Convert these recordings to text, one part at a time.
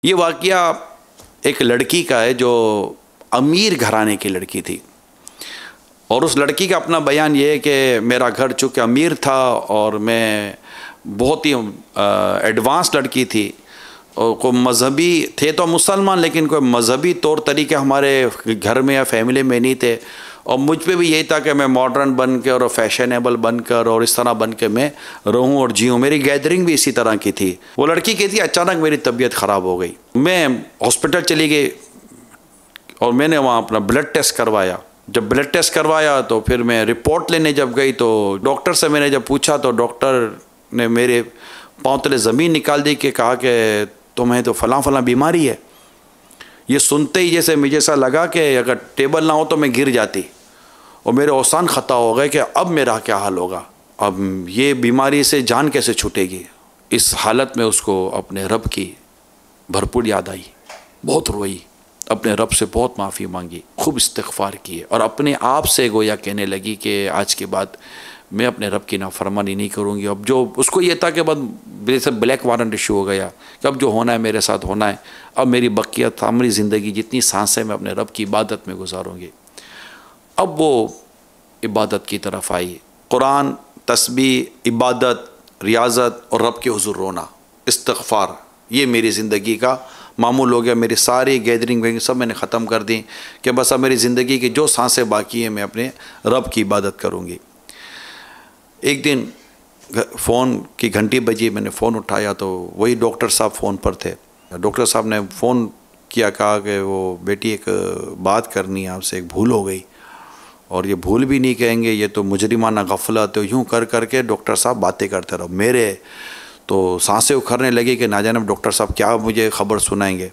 ये वाक़या एक लड़की का है जो अमीर घराने की लड़की थी, और उस लड़की का अपना बयान ये है कि मेरा घर चूँकि अमीर था और मैं बहुत ही एडवांस लड़की थी और कोई मजहबी थे तो मुसलमान, लेकिन कोई मजहबी तौर तरीके हमारे घर में या फैमिली में नहीं थे, और मुझ पे भी यही था कि मैं मॉडर्न बन के और फैशनेबल बनकर और इस तरह बन के मैं रहूं और जीऊँ। मेरी गैदरिंग भी इसी तरह की थी। वो लड़की कहती अचानक मेरी तबीयत ख़राब हो गई, मैं हॉस्पिटल चली गई और मैंने वहाँ अपना ब्लड टेस्ट करवाया। जब ब्लड टेस्ट करवाया तो फिर मैं रिपोर्ट लेने जब गई तो डॉक्टर से मैंने जब पूछा तो डॉक्टर ने मेरे पाँव तले ज़मीन निकाल दी कि कहा कि तुम्हें तो फ़लाँ फ़लाँ बीमारी है। ये सुनते ही जैसे मुझे ऐसा लगा कि अगर टेबल ना हो तो मैं गिर जाती, और मेरे औसान ख़ता हो गए कि अब मेरा क्या हाल होगा, अब ये बीमारी से जान कैसे छूटेगी। इस हालत में उसको अपने रब की भरपूर याद आई, बहुत रोई, अपने रब से बहुत माफ़ी मांगी, खूब इस्तिग़फ़ार किए और अपने आप से गोया कहने लगी कि आज के बाद मैं अपने रब की नाफरमानी नहीं करूँगी। अब जो उसको ये था कि बस मेरे से ब्लैक वारंट इशू हो गया कि अब जो होना है मेरे साथ होना है, अब मेरी बकियत हमारी ज़िंदगी जितनी सांसें मैं अपने रब की इबादत में गुजारूँगी। अब वो इबादत की तरफ आई। कुरान, तस्बीह, इबादत, रियाज़त और रब के हुज़ूर रोना, इस्तिग़फ़ार, ये मेरी ज़िंदगी का मामूल हो गया। मेरी सारी गैदरिंग वैदरिंग सब मैंने ख़त्म कर दी कि बस अब मेरी ज़िंदगी की जो सांसें बाकी हैं मैं अपने रब की इबादत करूँगी। एक दिन फ़ोन की घंटी बजी, मैंने फ़ोन उठाया तो वही डॉक्टर साहब फ़ोन पर थे। डॉक्टर साहब ने फ़ोन किया, कहा कि वो बेटी एक बात करनी है आपसे, एक भूल हो गई, और ये भूल भी नहीं कहेंगे, ये तो मुजरिमाना गफलत है। यूँ कर कर के डॉक्टर साहब बातें करते रहो। मेरे तो सांसें उखड़ने लगी कि ना जाने डॉक्टर साहब क्या मुझे ख़बर सुनाएंगे।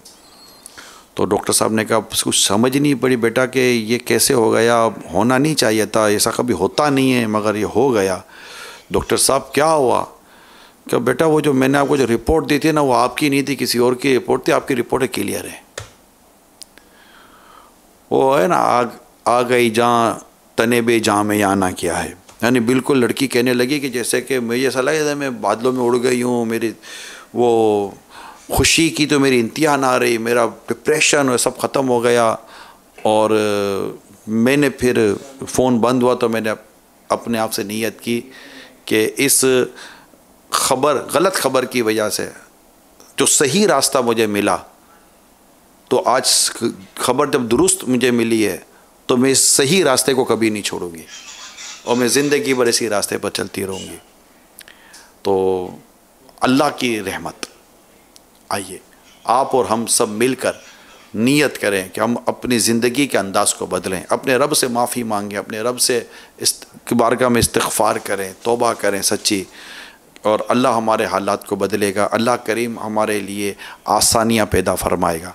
तो डॉक्टर साहब ने कहा कुछ समझ नहीं पड़ी बेटा कि ये कैसे हो गया, होना नहीं चाहिए था, ऐसा कभी होता नहीं है मगर ये हो गया। डॉक्टर साहब क्या हुआ? क्या बेटा वो जो मैंने आपको जो रिपोर्ट दी थी ना वो आपकी नहीं थी, किसी और की रिपोर्ट थी, आपकी रिपोर्टें क्लियर है। वो है ना आग आ गई जहाँ तने बे जहाँ में यहाँ ना किया है, यानी बिल्कुल लड़की कहने लगी कि जैसे कि मुझे ऐसा लगा मैं बादलों में उड़ गई हूँ, मेरी वो खुशी की तो मेरी इंतहा ना रही, मेरा डिप्रेशन वो सब ख़त्म हो गया। और मैंने फिर फ़ोन बंद हुआ तो मैंने अपने आप से नीयत की कि इस खबर, गलत खबर की वजह से जो सही रास्ता मुझे मिला, तो आज खबर जब दुरुस्त मुझे मिली है तो मैं इस सही रास्ते को कभी नहीं छोड़ूंगी और मैं ज़िंदगी भर इसी रास्ते पर चलती रहूँगी। तो अल्लाह की रहमत, आइए आप और हम सब मिलकर नियत करें कि हम अपनी ज़िंदगी के अंदाज को बदलें, अपने रब से माफ़ी मांगें, अपने रब से इस बारगाह में इस्तिग़फ़ार करें, तौबा करें सच्ची, और अल्लाह हमारे हालात को बदलेगा। अल्लाह करीम हमारे लिए आसानियाँ पैदा फरमाएगा।